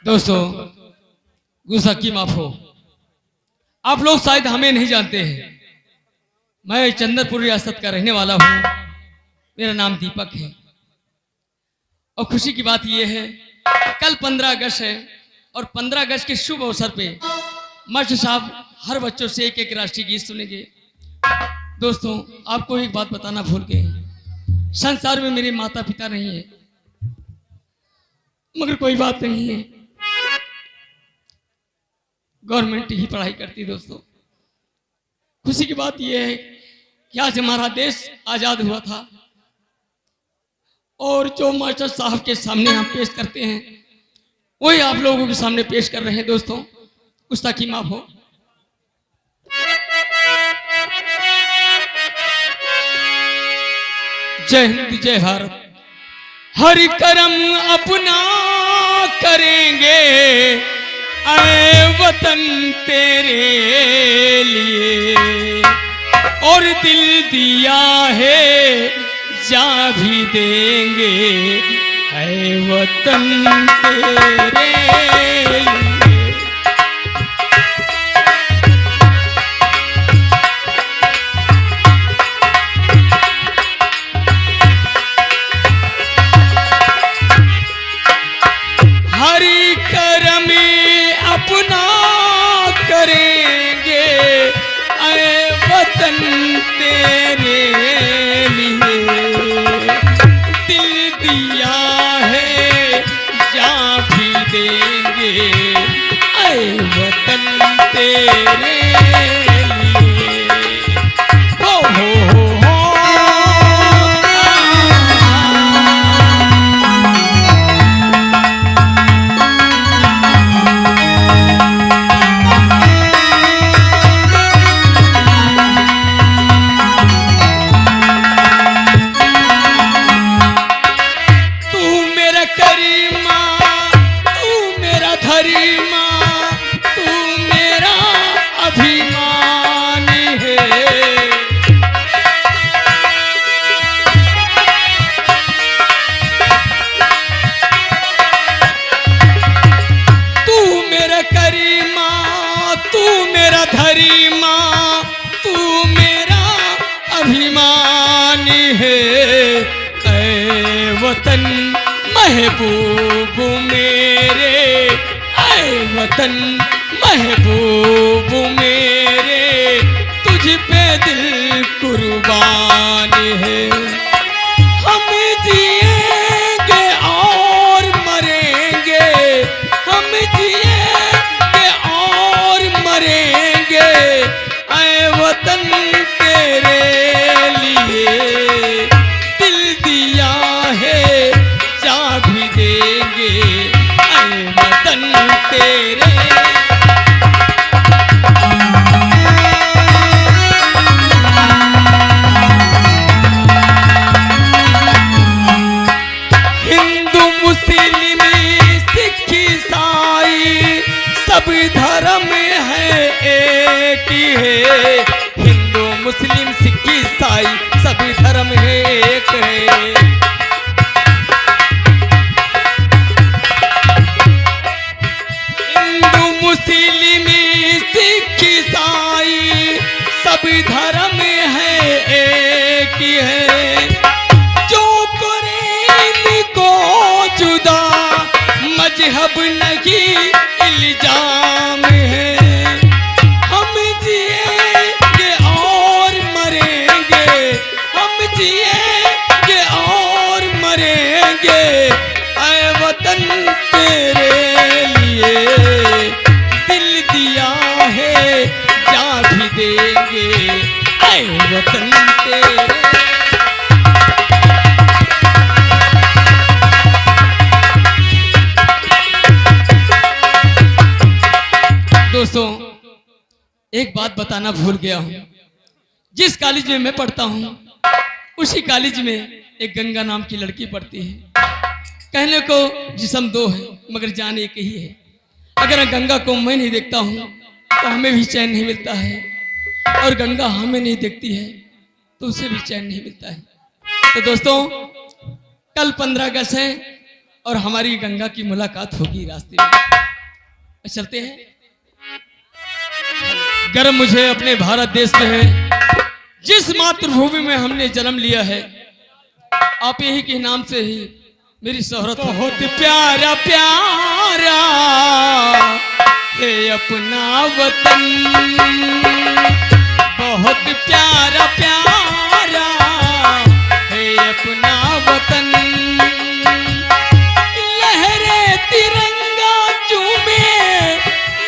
दोस्तों, गुस्सा की माफ हो। आप लोग शायद हमें नहीं जानते हैं। मैं चंद्रपुर रियासत का रहने वाला हूँ। मेरा नाम दीपक है। और खुशी की बात यह है, कल 15 अगस्त है और 15 अगस्त के शुभ अवसर पे मास्टर साहब हर बच्चों से एक एक राष्ट्रीय गीत सुनेंगे। दोस्तों, आपको एक बात बताना भूल गए, संसार में मेरे माता पिता नहीं है, मगर कोई बात नहीं है, गवर्नमेंट ही पढ़ाई करती। दोस्तों, खुशी की बात यह है कि आज हमारा देश आजाद हुआ था और जो मास्टर साहब के सामने हम पेश करते हैं वही आप लोगों के सामने पेश कर रहे हैं। दोस्तों, गुस्ताखी माफ हो। जय हिंद जय भारत। हर कर्म अपना करेंगे आए वतन तेरे लिए, और दिल दिया है जान भी देंगे है वतन तेरे लिए। हरि कर्म अपना करेंगे ऐ वतन तेरे लिए, दिल दिया है जान भी देंगे ऐ वतन तेरे लिए। हो हो वतन महबूब मेरे, ऐ वतन महबूब मेरे, तुझ पे दिल कुर्बान है। हम जिएंगे और मरेंगे, हम जिएंगे और मरेंगे ऐ वतन तेरे लिए, दिल दिया है जा भी देंगे ऐ वतन तेरे। हिंदू मुस्लिम सिख ईसाई सब धर्म है एक ही है, हिंदू मुस्लिम सिख ईसाई सब धर्म है एक है। हिंदू मुस्लिम सिख ईसाई सब धर्म है एक ही है, जो करे को जुदा मजहब नहीं इल्जाम है। हम जिएंगे और मरेंगे, हम जिएंगे और मरेंगे ऐ वतन तेरे लिए, दिल दिया है जान भी देंगे ऐ वतन तेरे। दोस्तों, एक बात बताना भूल गया हूं। जिस कॉलेज में मैं पढ़ता हूं उसी कॉलेज में एक गंगा नाम की लड़की पढ़ती है। कहने को जिस्म दो है मगर जान एक ही है। अगर गंगा को मैं नहीं देखता हूं तो हमें भी चैन नहीं मिलता है, और गंगा हमें नहीं देखती है तो उसे भी चैन नहीं मिलता है। तो दोस्तों, कल 15 अगस्त है और हमारी गंगा की मुलाकात होगी रास्ते में। चलते हैं। गर्व मुझे अपने भारत देश में है, जिस मातृभूमि में हमने जन्म लिया है। आप यही के नाम से ही मेरी शोहरत। बहुत प्यारा प्यारा है अपना वतन, बहुत प्यारा प्यारा है अपना वतन। लहरे तिरंगा चूमे,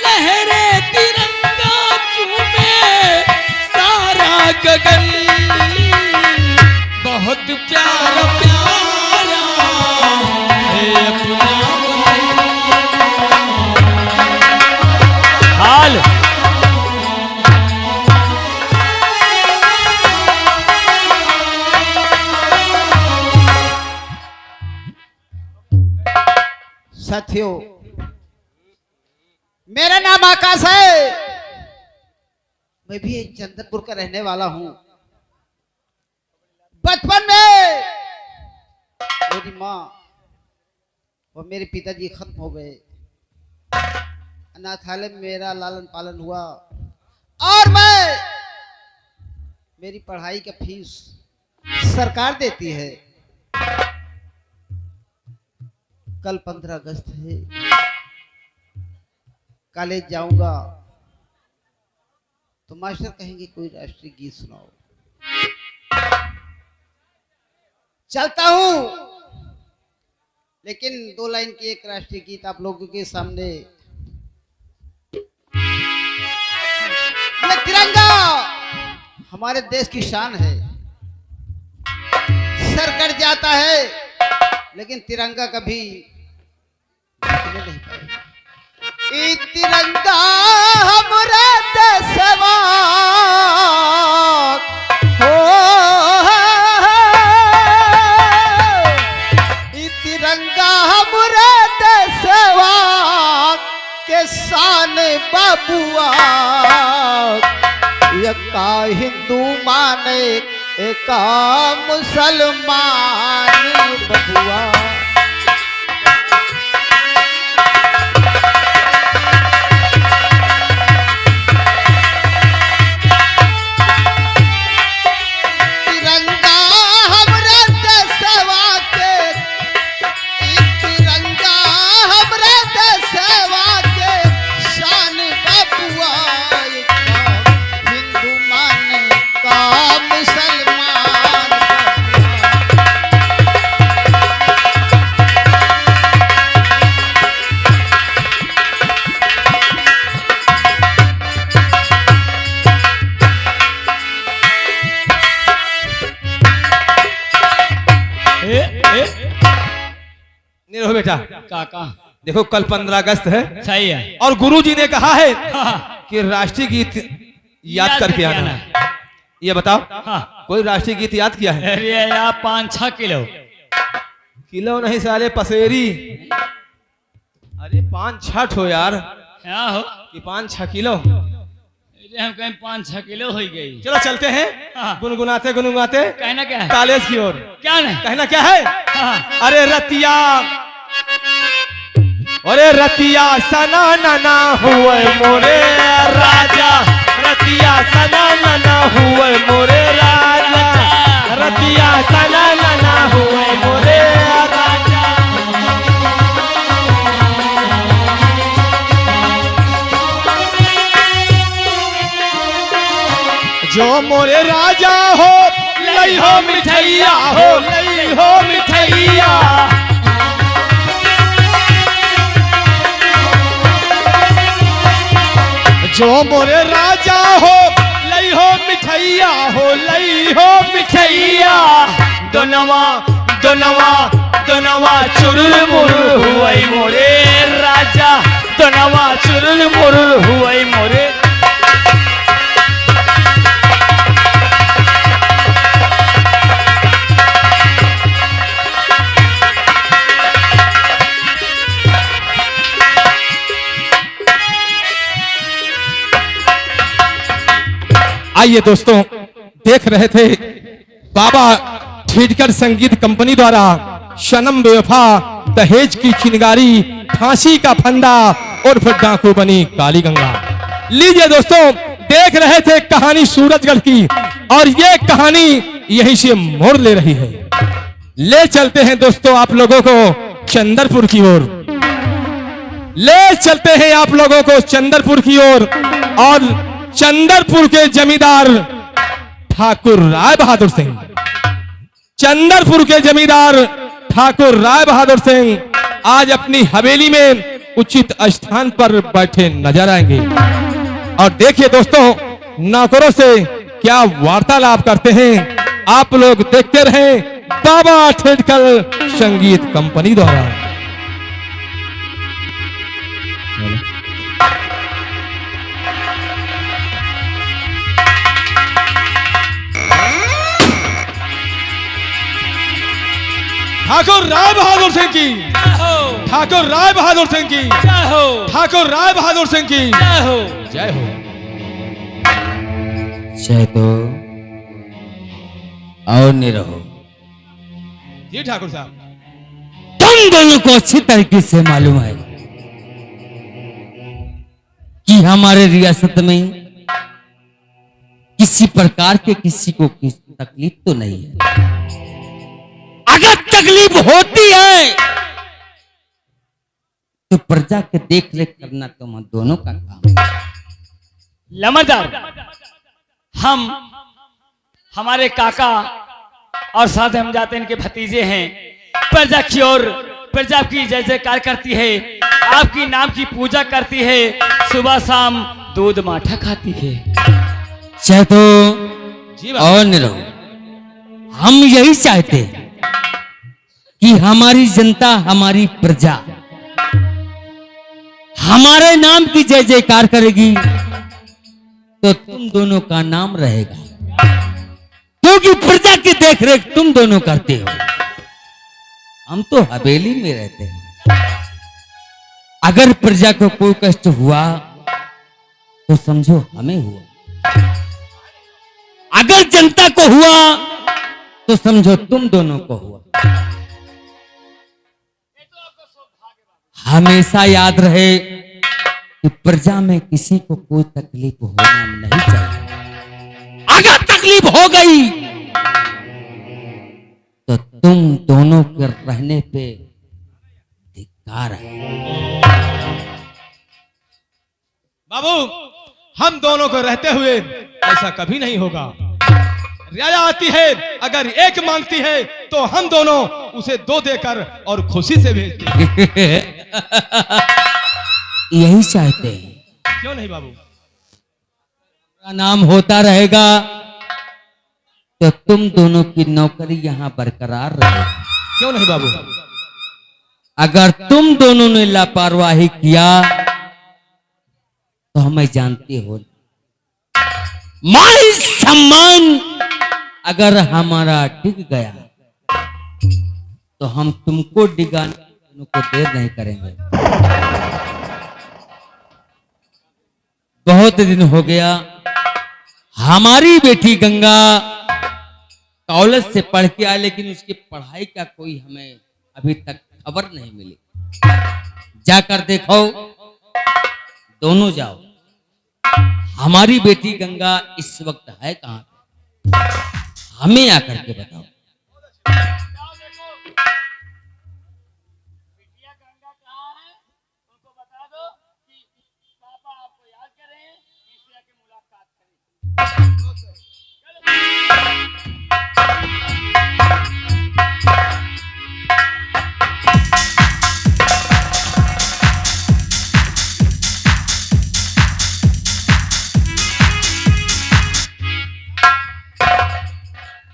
लहरे तिरंगा चूमे सारा गगन। बहुत प्यारा प्यारा है अपना वतन। हाल साथियों, मेरा नाम आकाश है। मैं भी एक चंद्रपुर का रहने वाला हूं। बचपन में मेरी माँ और मेरे पिताजी खत्म हो गए। अनाथालय में मेरा लालन पालन हुआ और मेरी पढ़ाई का फीस सरकार देती है। कल 15 अगस्त है, कॉलेज जाऊंगा तो मास्टर कहेंगे कोई राष्ट्रीय गीत सुनाओ। चलता हूं, लेकिन 2 लाइन की एक राष्ट्रीय गीत आप लोगों के सामने। ये तिरंगा हमारे देश की शान है। सर कट जाता है लेकिन तिरंगा कभी नहीं पाएगा। ई तिरंगा हमारा देशवा हो, ई तिरंगा हमारा देशवा के शान बाबुआ। एका हिंदू माने एका मुसलमान बबुआ। तिरंगा हमरा देशवा के, तिरंगा हमरा देशवा के शान बबुआ। हिंदू माने का मुसलमान नहीं रहो बेटा। काका देखो कल 15 अगस्त है सही है, और गुरुजी ने कहा है हाँ, कि राष्ट्रीय गीत याद करके आना है। ये बताओ, हाँ। कोई राष्ट्रीय गीत याद किया है? अरे यार 5-6 किलो। किलो नहीं साले, पसेरी। अरे 5-6 ठो यार, क्या हो कि 5-6 किलो। अरे हम कहीं 5-6 किलो हो गई। चलो चलते हैं हाँ। गुनगुनाते गुनगुनाते कहना क्या है? कॉलेज की ओर। क्या नहीं कहना क्या है? हाँ। अरे रतिया, अरे रतिया सना नना हुए मोरे राजा, रतिया सना नना हुए मोरे राजा, रतिया सना नना हुए मोरे राजा। जो मोरे राजा हो लई हो मिठैया हो, लई हो मिठैया। जो मोरे राजा हो लई हो मिठैया हो, लई हो मिठैया। दोनवा दोनवा दोनवा चुरुल मुरुल हुई मोरे राजा, दोनवा चुरुल मुरुल हुई मोरे। आइए दोस्तों, देख रहे थे बाबा ठेडकर संगीत कंपनी द्वारा सनम बेवफा, दहेज की चिंगारी, फांसी का फंदा उर्फ डाकू बनी काली गंगा। लीजिए दोस्तों, देख रहे थे कहानी सूरजगढ़ की, और ये कहानी यहीं से मोड़ ले रही है। ले चलते हैं दोस्तों आप लोगों को चंदरपुर की ओर, ले चलते हैं आप लोगों को चंदरपुर की ओर। और चंदरपुर के जमींदार ठाकुर राय बहादुर सिंह, चंदरपुर के जमींदार ठाकुर राय बहादुर सिंह आज अपनी हवेली में उचित स्थान पर बैठे नजर आएंगे। और देखिए दोस्तों, नौकरों से क्या वार्तालाप करते हैं, आप लोग देखते रहें बाबा ठेडकर संगीत कंपनी द्वारा। ठाकुर राय बहादुर सिंह की, ठाकुर राय बहादुर सिंह की, ठाकुर राय बहादुर सिंह की जय हो। जय तो और नहीं रहो। जी ठाकुर साहब, तुम दोनों को अच्छी तरीके से मालूम है कि हमारे रियासत में किसी प्रकार के किसी को तकलीफ तो नहीं है। अगर तकलीफ होती है तो प्रजा के देख रेख करना तुम दोनों का काम है। लमदार, हम हमारे काका और साथ हम जाते इनके भतीजे हैं। प्रजा की ओर, प्रजा की जय जयकार करती है, आपकी नाम की पूजा करती है, सुबह शाम दूध माठा खाती है। चाहे तो जी और नहीं रहो। हम यही चाहते हैं कि हमारी जनता, हमारी प्रजा हमारे नाम की जय जयकार करेगी तो तुम दोनों का नाम रहेगा, क्योंकि प्रजा की देखरेख तुम दोनों करते हो। हम तो हवेली में रहते हैं। अगर प्रजा को कोई कष्ट हुआ तो समझो हमें हुआ, अगर जनता को हुआ तो समझो तुम दोनों को हुआ। हमेशा याद रहे कि प्रजा में किसी को कोई तकलीफ होना नहीं चाहिए। अगर तकलीफ हो गई तो तुम दोनों के रहने पे धिक्कार है। बाबू, हम दोनों को रहते हुए ऐसा कभी नहीं होगा। रियाया आती है, अगर एक मांगती है तो हम दोनों उसे दो देकर और खुशी से भेजते हैं। यही चाहते हैं। क्यों नहीं बाबू? का नाम होता रहेगा तो तुम दोनों की नौकरी यहां बरकरार रहेगी। क्यों नहीं बाबू? अगर तुम दोनों ने लापरवाही किया तो हमें जानते हो, मान सम्मान अगर हमारा डिग गया तो हम तुमको डिगाने को देर नहीं करेंगे। बहुत दिन हो गया हमारी बेटी गंगा कॉलेज से पढ़ के आए, लेकिन उसकी पढ़ाई का कोई हमें अभी तक खबर नहीं मिली। जाकर देखो, दोनों जाओ। हमारी बेटी गंगा इस वक्त है कहां पे, हमें आकर के बताओ।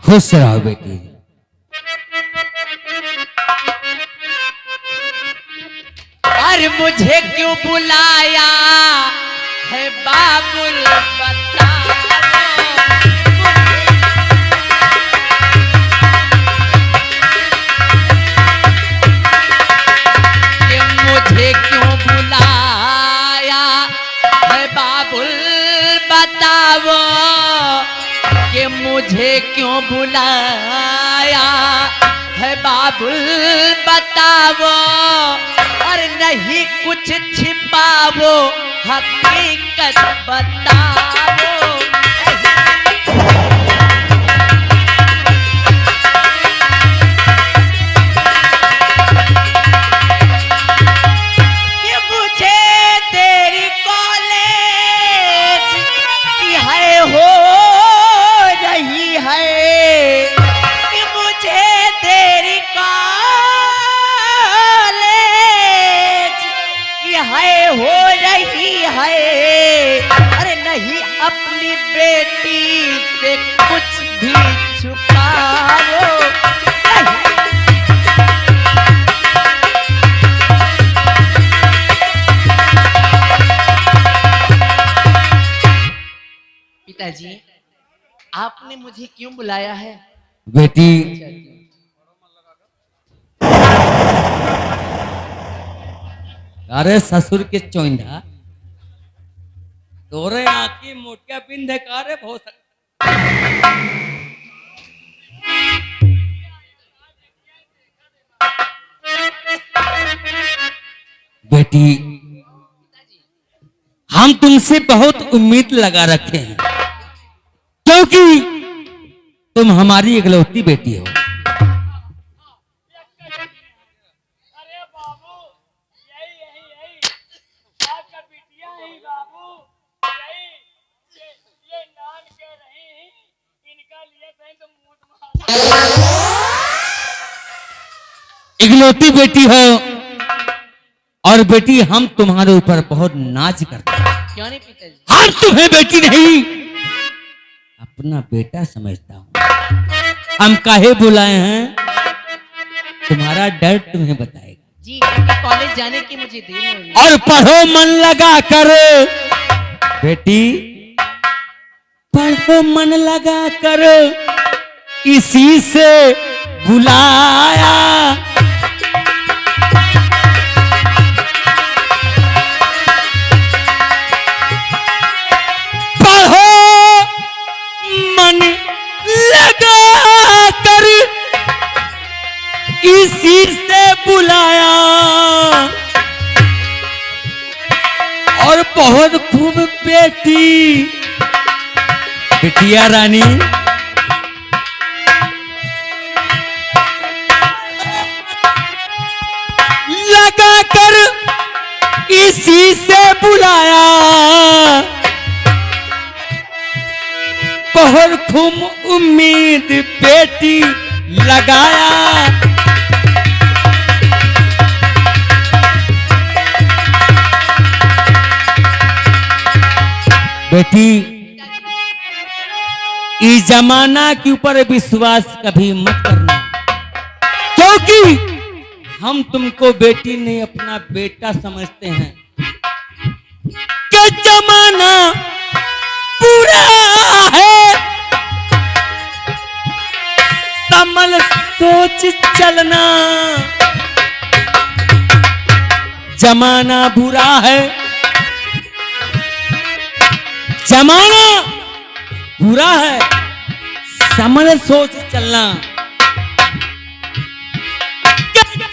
खुश रहो बेटी। और मुझे क्यों बुलाया है बाबुल, बताओ। कि मुझे क्यों बुलाया है बाबुल, बताओ। कि मुझे क्यों बुलाया है बाबुल, बताओ। और नहीं कुछ छिपा बताओ, हकीकत बताओ। कि मुझे तेरी कॉलेज की है हो रही है, कि मुझे तेरी कॉलेज की है हो रही है। अरे नहीं अपनी बेटी से कुछ भी छुपाओ। नहीं। पिताजी, आपने मुझे क्यों बुलाया है? बेटी, अरे ससुर के चोइंदा तोरे आँखी मोटिया पिंधे कारे बहुत बेटी, हम तुमसे बहुत उम्मीद लगा रखे हैं, क्योंकि तुम हमारी इकलौती बेटी हो। अरे बाबू, यही यही यही आपका बिटिया ही बाबू, यही ये नान के रही, इनका लिए कहीं तो मूत मार। इकलौती बेटी हो, और बेटी हम तुम्हारे ऊपर बहुत नाज करते हैं। क्यों नहीं पिताजी? हम तुम्हें बेटी नहीं अपना बेटा समझता हूँ। हम काहे बुलाए हैं, तुम्हारा डर तुम्हें बताएगा। जी, क्योंकि कॉलेज जाने की मुझे देर हो रही है। और पढ़ो मन लगा कर बेटी, पढ़ो मन लगा कर, इसी से बुलाया। पढ़ो मन लगा कर, इसी से बुलाया। और बहुत खूब बेटी, बिटिया रानी, लगा कर इसी से बुलाया। बहुत खूब उम्मीद बेटी लगाया। बेटी, इस जमाना के ऊपर विश्वास कभी मत करना, क्योंकि हम तुमको बेटी नहीं अपना बेटा समझते हैं। कि जमाना बुरा है, समझ सोच चलना। जमाना बुरा है, जमाना बुरा है, समझ सोच चलना।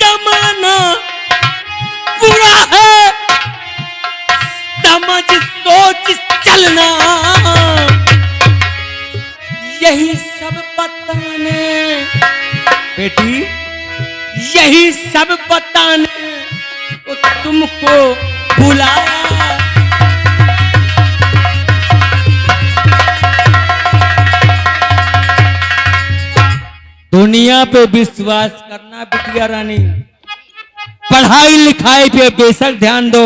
जमाना बुरा है, समझ सोच चलना। यही सब बताने बेटी, यही सब बताने तो तुमको बुलाया। दुनिया पे विश्वास करना बिटिया रानी, पढ़ाई लिखाई पे बेशक ध्यान दो,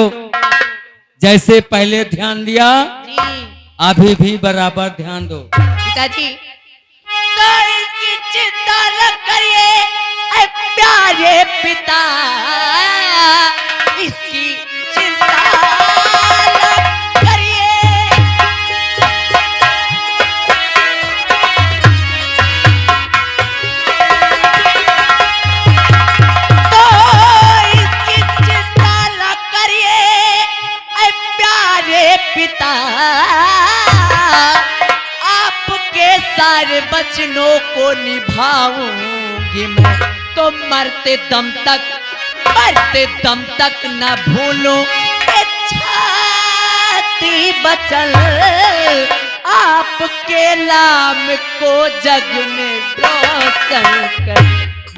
जैसे पहले ध्यान दिया जी अभी भी बराबर ध्यान दो। पिताजी, तो इसकी चिंता न करिए ऐ प्यारे पिता, इसकी चिंता न करिए। तो इसकी चिंता न करिए ऐ प्यारे पिता, आपके सारे वचनों को निभाऊंगी मैं, तो मरते दम तक न भूलूं। बेटी बचल आपके नाम को जग में रोशन कर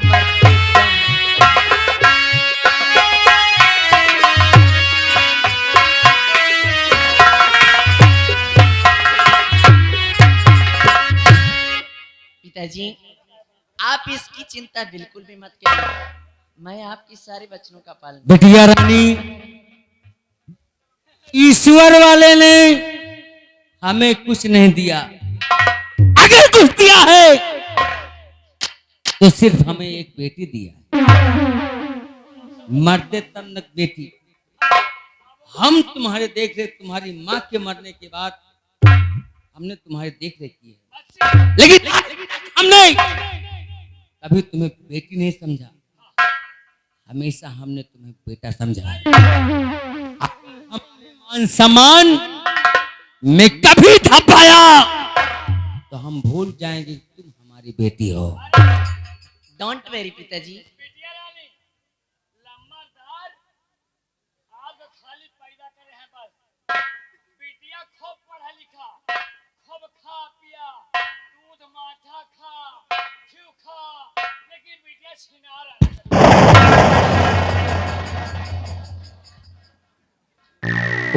मरते दम। पिताजी आप इसकी चिंता बिल्कुल भी मत करिए, मैं आपकी सारे वचनों का पालन बिटिया रानी, ईश्वर वाले ने हमें कुछ नहीं दिया, अगर कुछ दिया है तो सिर्फ हमें एक बेटी दिया, मरते तब तक बेटी। हम तुम्हारे देख रेख, तुम्हारी माँ के मरने के बाद हमने तुम्हारी देख रेख की है, लेकिन हमने कभी तुम्हें बेटी नहीं समझा, हमेशा हमने तुम्हें बेटा समझा है। मान सम्मान में कभी धपाया तो हम भूल जाएंगे कि तुम हमारी बेटी हो। डोंट वेरी पिताजी।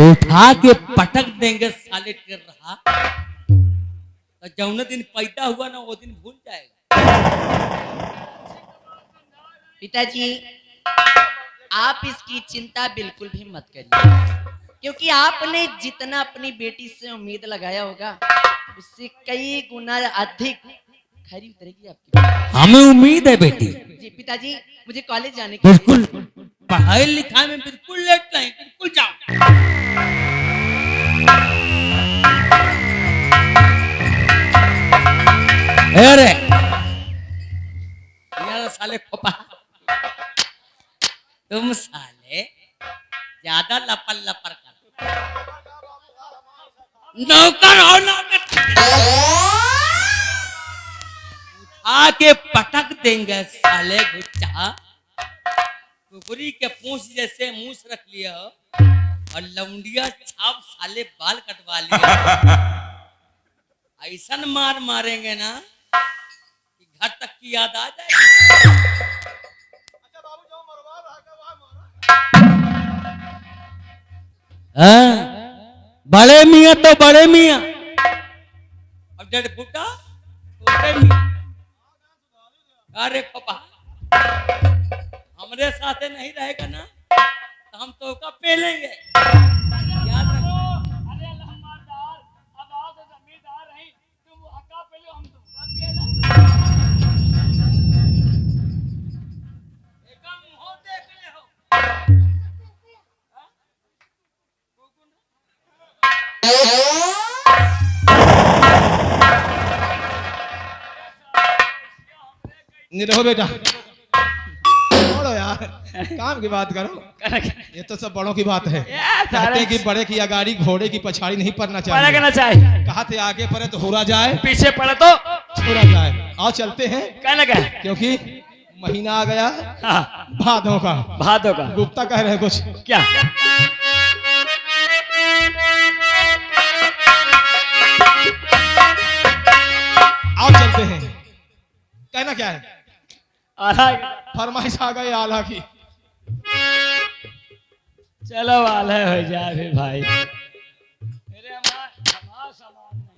उठा के पटक देंगे साले कर रहा, तो जौन दिन पैदा हुआ ना वो दिन भूल जाएगा। पिताजी आप इसकी चिंता बिल्कुल भी मत करिए, क्योंकि आपने जितना अपनी बेटी से उम्मीद लगाया होगा उससे कई गुना अधिक खरी उतरेगी आपकी। हमें उम्मीद है बेटी। जी पिताजी, मुझे कॉलेज जाने की बिल्कुल, पढ़ाई लिखाई में बिल्कुल लेट नहीं, बिल्कुल जाओ। अरे यार साले खोपा, तुम साले ज्यादा लपल लपर कर, नौकर हो नौकर, आके पटक देंगे साले गुच्चा, कुकुरी के पूंछ जैसे मूछ रख लिया और लौंडिया छाप साले बाल कटवा लिया। ऐसा मार मारेंगे ना कि घर तक की याद आ जाएगी। बड़े मियाँ तो बड़े मियाँ और डेढ़ फुटा छोटे मियाँ। अरे खोपा, हमरे साथे नहीं रहेगा ना तो हम तो का पेलेंगे, याद रखो। नहीं रहो बेटा, छोड़ो यार, काम की बात करो। ये तो सब बड़ों की बात है। कहते हैं कि बड़े की अगाड़ी घोड़े की पछाड़ी नहीं पड़ना चाहिए। कहा थे आगे पड़े तो हुरा जाए, पीछे पड़े तो छोड़ा जाए। आओ चलते हैं, क्या लगा? क्योंकि महीना आ गया हाँ, भादों का। भादों का गुप्ता कह रहे कुछ क्या? आओ चलते हैं। कहना क्या है? आला फरमाइश आ गई आला की। चलो वाले हो जाए फिर भाई। मेरे हमारा सामान नहीं।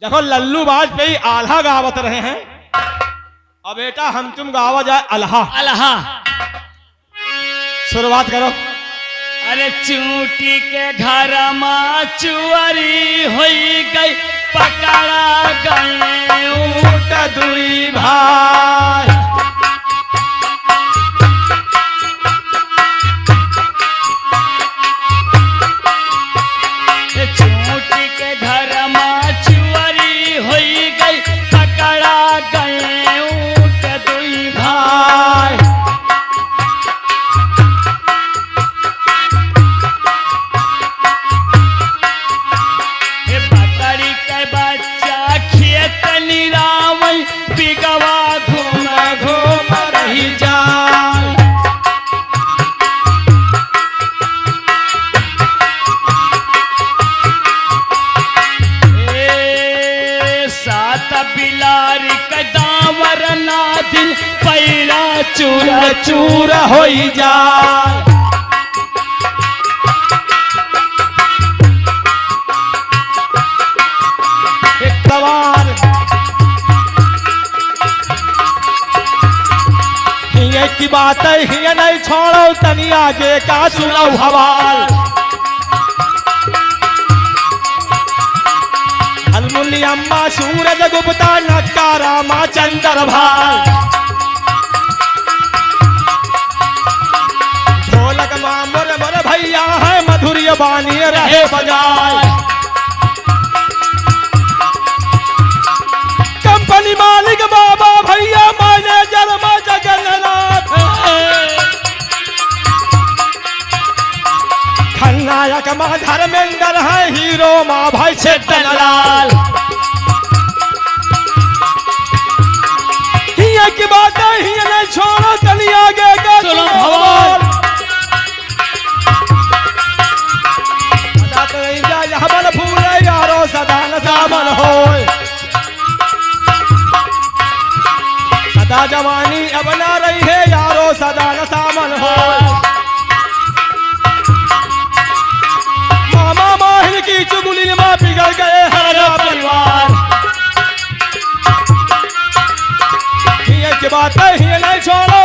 देखो लल्लू वाजपेयी आल्हा गावत रहे हैं और बेटा हम तुम गावा जाए अल्हा। अल्हा शुरुआत करो। अरे चूटी के घर में चुअरी हुई गई, पकड़ा गए ऊँट दुई भाई। चूटी के घर में चुअरी हुई गई, पकड़ा गए ऊँट दुई भाई। बकरी के बच्चा खेत निरावई, बिगवा घूम घूम चूर चूर हो जा। एक सवार हिये की बात है, हिये नहीं छोड़ो तनी आगे का सुनो हवाल। अलमुनी अम्मा सूरज गुप्ता नक्कारा माँ चंद्र भाल। ढोलक माँ मोर मोर भैया है, मधुरी बानी रहे बजाए। कंपनी मालिक बाबा भैया, मैनेजर माँ जगन्नाथ। खलनायक माँ धर्मेंद्र है, हीरो माँ भाई छेदनलाल। हिये की बात है, हिये नहीं छोड़ो तनी आगे का सुनो भवाल। सदा तो नहीं जाए हमन फूले यारो, सदा न सामन होए। सदा जवानी अब ना रही है यारो, सदा न सामन होए। मामा माहिन की चुगली माँ बिगड़ गए हमारा परिवार। हिये की बात है, हिये नहीं छोड़ो